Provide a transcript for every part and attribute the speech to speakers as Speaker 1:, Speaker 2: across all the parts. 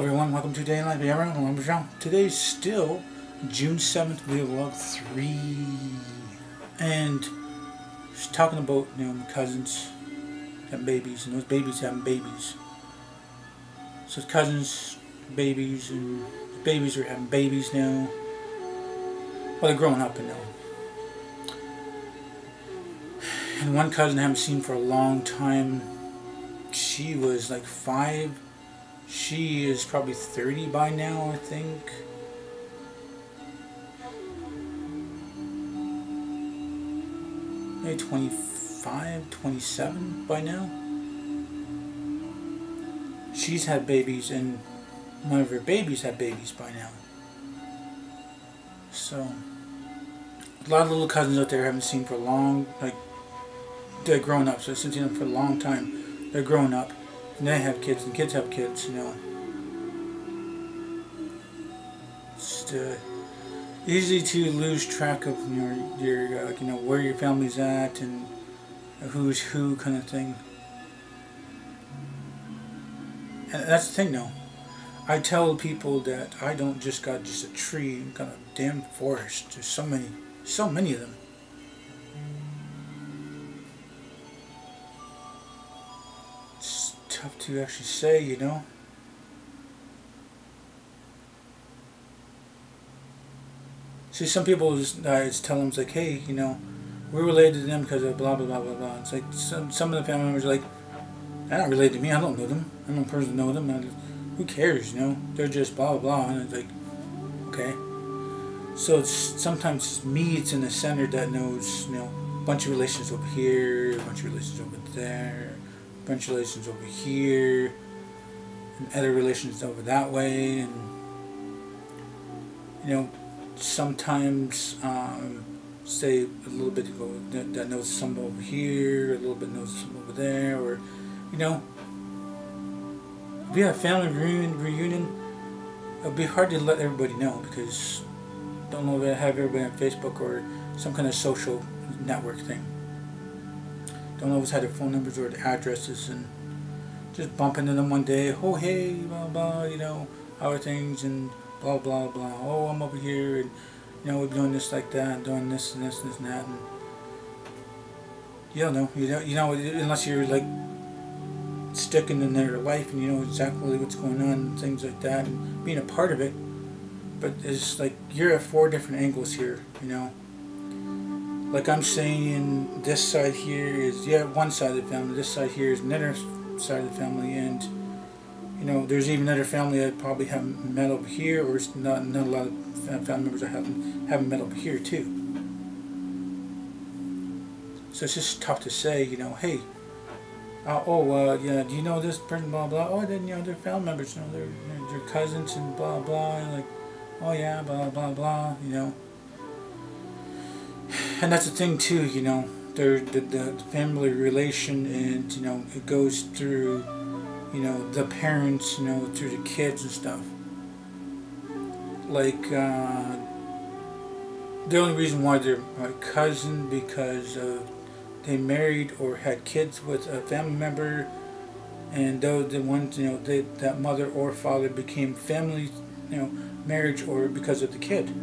Speaker 1: everyone, welcome to Day in Life. Aboriginal. Today's still June 7th, vlog 3. And just talking about, my cousins having babies, and those babies having babies. So cousins, babies, and babies are having babies now. Well, they're growing up now. And one cousin I haven't seen for a long time. She was like 5. She is probably 30 by now, I think. Maybe 25, 27 by now. She's had babies, and one of her babies had babies by now. So, a lot of little cousins out there I haven't seen for a long, they're grown up, so I've seen them for a long time. They're grown up. And they have kids, and kids have kids, It's easy to lose track of your where your family's at and who's who kind of thing. And that's the thing, though. I tell people that I don't just got just a tree, I've got a damn forest. There's so many of them. Tough to actually say, See, some people just tell them, it's like, hey, we're related to them because of blah blah blah blah blah. It's like some of the family members are like, they're not related to me. I don't know them. I don't personally know them. Who cares? They're just blah blah blah. And it's like, okay. So it's sometimes me. It's in the center that knows, a bunch of relations over here, a bunch of relations over there. Bunch of relations over here, and other relations over that way, and sometimes say a little bit that knows some over here, a little bit knows some over there, or if we have a family reunion, it'll be hard to let everybody know because don't know if I have everybody on Facebook or some kind of social network thing. Don't always have their phone numbers or their addresses, and just bump into them one day. Oh, hey, blah, blah, how are things, and blah, blah, blah. Oh, I'm over here, and, we're doing this like that, and doing this and this and this and that. And you don't know. You know, unless you're, sticking in their life and you know exactly what's going on and things like that, and being a part of it. But it's like you're at 4 different angles here, Like I'm saying, this side here is one side of the family. This side here is another side of the family, and there's even another family I probably haven't met over here, or it's not a lot of family members I haven't met over here too. So it's just tough to say, hey, do you know this person, blah blah? Oh, then they're family members, they're cousins and blah blah, and oh yeah, blah blah blah, And that's the thing too, the family relation, and it goes through, the parents, through the kids and stuff. The only reason why they're my cousin because they married or had kids with a family member, and those the ones that mother or father became family, marriage or because of the kid.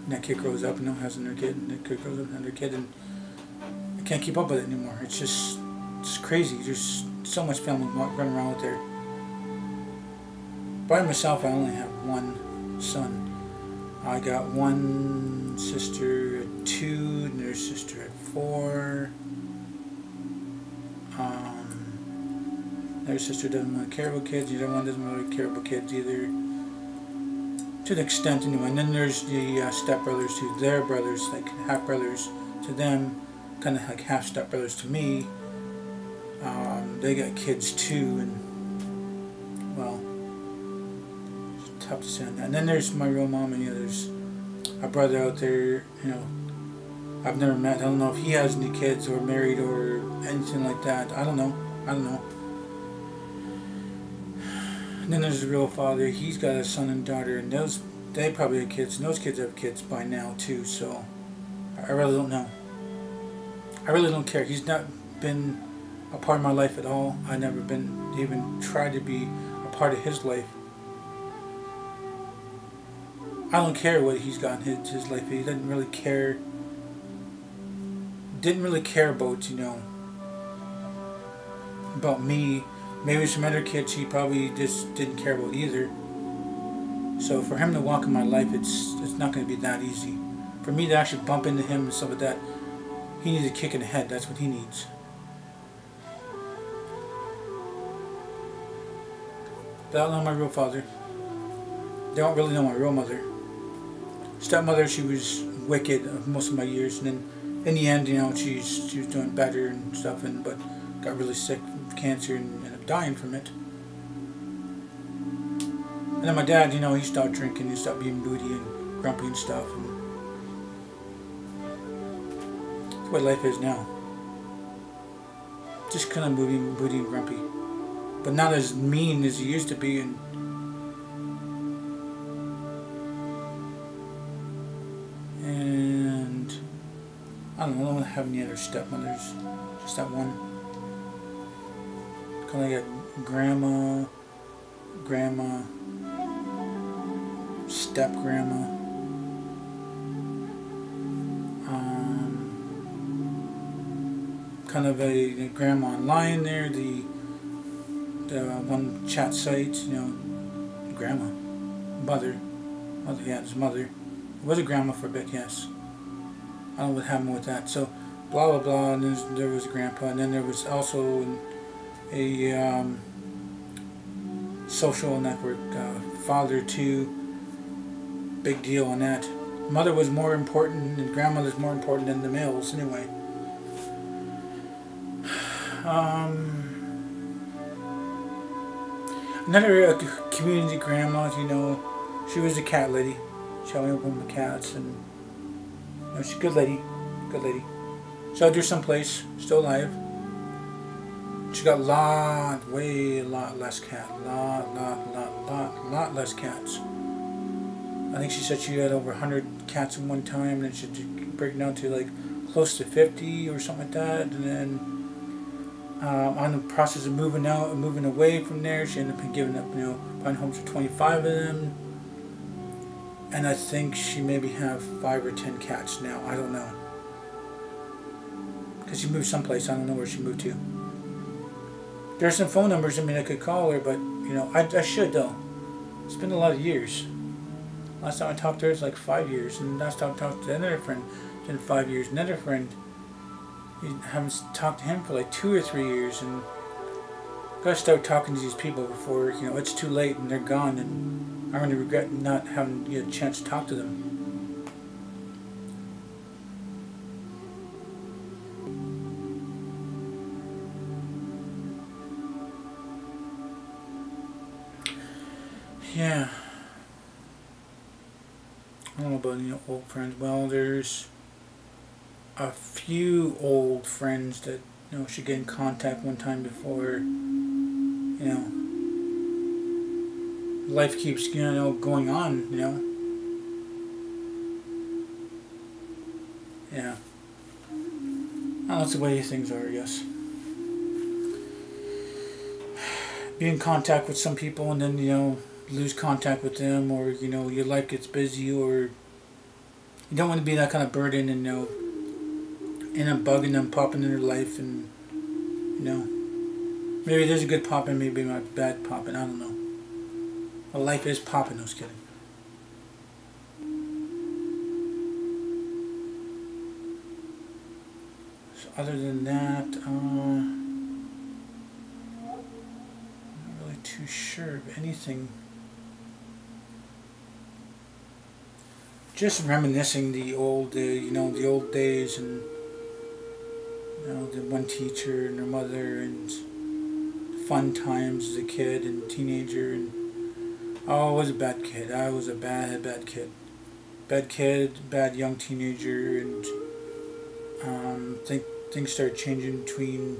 Speaker 1: And that kid grows up and has another kid, and that kid grows up and another kid, and I can't keep up with it anymore. It's just crazy. There's so much family running around out there. By myself, I only have one son. I got one sister at 2, another sister at 4. Another sister doesn't really care about kids. The other one doesn't really care about kids either. To an extent anyway. And then there's the stepbrothers to their brothers, like half brothers to them, kind of like half stepbrothers to me. They got kids too, and well, it's tough to say on that. And then there's my real mom, and there's a brother out there, I've never met. I don't know if he has any kids or married or anything like that. I don't know. And then there's the real father. He's got a son and daughter, and they probably have kids, and those kids have kids by now too. So I really don't know. I really don't care. He's not been a part of my life at all. I never been even tried to be a part of his life. I don't care what he's got in his life. He didn't really care. Didn't really care about, you know, about me. Maybe some other kids he probably just didn't care about either. So for him to walk in my life, it's not going to be that easy. For me to actually bump into him and stuff like that, he needs a kick in the head. That's what he needs. They don't know my real father. They don't really know my real mother. Stepmother, she was wicked most of my years, and then in the end, you know, she was doing better and stuff, but got really sick with cancer and ended up dying from it. And then my dad, you know, he stopped drinking, he stopped being moody and grumpy and stuff. And that's what life is now. Just kind of moody and grumpy, but not as mean as he used to be. And I don't know, I don't have any other stepmothers, just that one. Kind of like a grandma, step-grandma, kind of a grandma online there, the one chat site, you know, grandma, mother, yeah, it was mother. It was a grandma for a bit, yes. I don't know what happened with that. So, blah blah blah, and there was a grandpa, and then there was also a social network, father too. Big deal on that. Mother was more important, and grandmother's more important than the males, anyway. Another community grandma, you know, she was a cat lady. She helped me open the cats, and you know, she's a good lady, So out there someplace, still alive. She got a lot less cats, lot less cats. I think she said she had over 100 cats at one time, and then she break down to like close to 50 or something like that, and then on the process of moving away from there, she ended up giving up, you know, finding homes for 25 of them. And I think she maybe have 5 or 10 cats now. I don't know. Because she moved someplace. I don't know where she moved to. There's some phone numbers. I mean, I could call her, but, you know, I should, though. It's been a lot of years. Last time I talked to her was like 5 years. And last time I talked to another friend, it's been 5 years. Another friend, you haven't talked to him for like 2 or 3 years. And gotta start talking to these people before, you know, it's too late and they're gone. And I'm going to regret not having a chance to talk to them. Yeah. I don't know about any old friends. Well, there's a few old friends that, you know, should get in contact one time before, you know, life keeps, you know, going on, you know. Yeah. I don't know, it's the way things are, I guess. Be in contact with some people and then, you know, lose contact with them, or, you know, your life gets busy, or you don't want to be that kind of burden and, you know, end up bugging them, popping in their life, and, you know, maybe there's a good popping, maybe a bad popping, I don't know. Well, life is popping, no, just kidding. So other than that, I'm not really too sure of anything. Just reminiscing the old, you know, the old days, and, you know, the one teacher and her mother, and fun times as a kid and teenager, and oh, I was a bad kid. I was a bad kid. Bad kid, bad young teenager, and things started changing between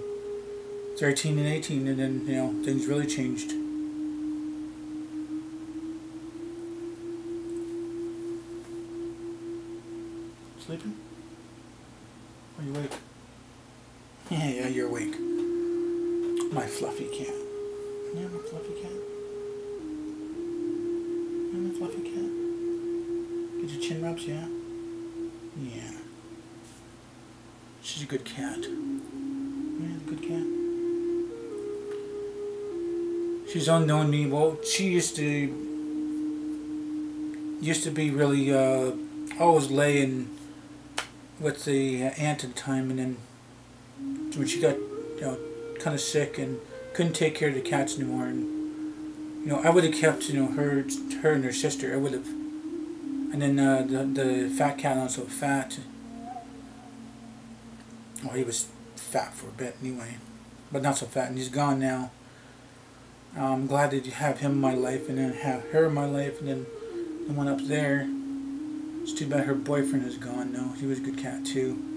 Speaker 1: 13 and 18, and then, you know, things really changed. Sleeping? Are you awake? Yeah, you're awake. My fluffy cat. Yeah, my fluffy cat. Yeah, my fluffy cat. Get your chin rubs, yeah? Yeah. She's a good cat. Yeah, a good cat. She's unknown me. Well, she used to be really always laying with the aunt at the time, and then when she got kind of sick and couldn't take care of the cats anymore, and I would have kept her and her sister. I would have, and then the fat cat also fat. Well, he was fat for a bit anyway, but not so fat, and he's gone now. I'm glad to have him in my life, and then have her in my life, and then the one up there. It's too bad her boyfriend is gone now. He was a good cat too.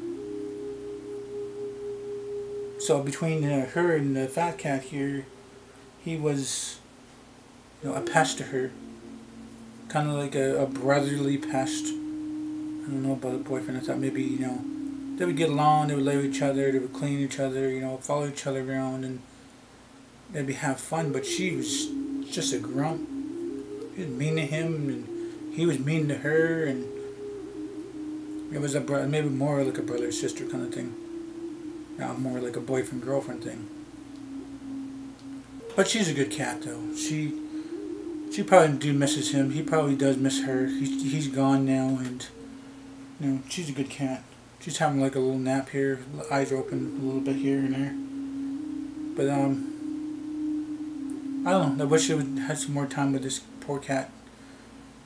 Speaker 1: So between her and the fat cat here, he was, a pest to her. Kind of like a brotherly pest. I don't know about a boyfriend. I thought maybe, they would get along, they would lay with each other, they would clean each other, follow each other around, and maybe have fun. But she was just a grump. She was mean to him, and he was mean to her, and it was maybe more like a brother-sister kind of thing. More like a boyfriend-girlfriend thing. But she's a good cat, though. She probably misses him. He probably does miss her. He's gone now, and she's a good cat. She's having like a little nap here, eyes open a little bit here and there. But I don't know. I wish I would have some more time with this poor cat.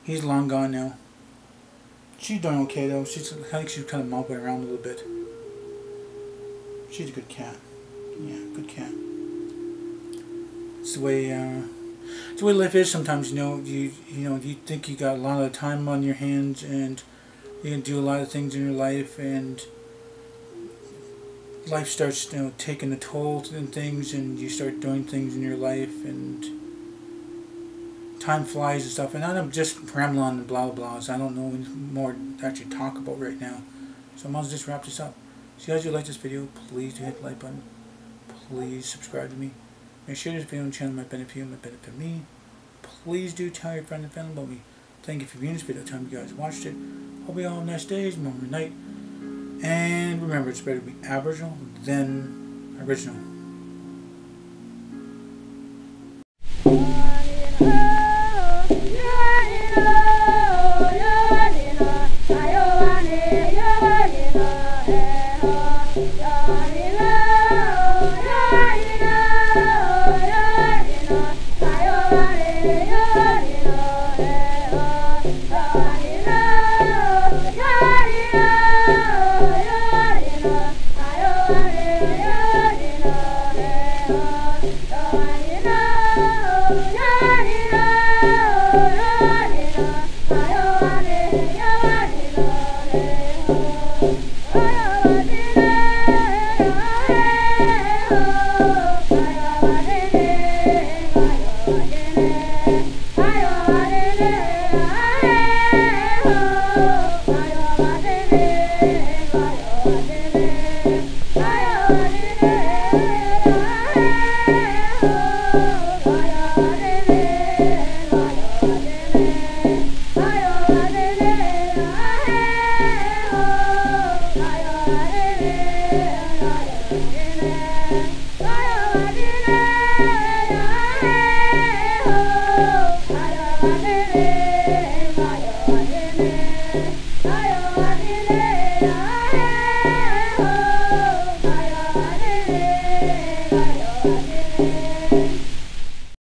Speaker 1: He's long gone now. She's doing okay though. I think she's kind of moping around a little bit. She's a good cat. Yeah, good cat. It's the way life is sometimes. You think you got a lot of time on your hands, and you can do a lot of things in your life, and life starts taking a toll and things, and you start doing things in your life, and time flies and stuff. And I'm just rambling and blah blah blah. So I don't know more to actually talk about right now. So I might as well just wrap this up. So guys, if you like this video, please do hit the like button. Please subscribe to me. Make sure this video on the channel might benefit you, might benefit me. Please do tell your friend and family about me. Thank you for viewing this video. Time you guys watched it. Hope you all have nice days, morning, night. And remember, it's better to be Aboriginal than original.
Speaker 2: Yeah.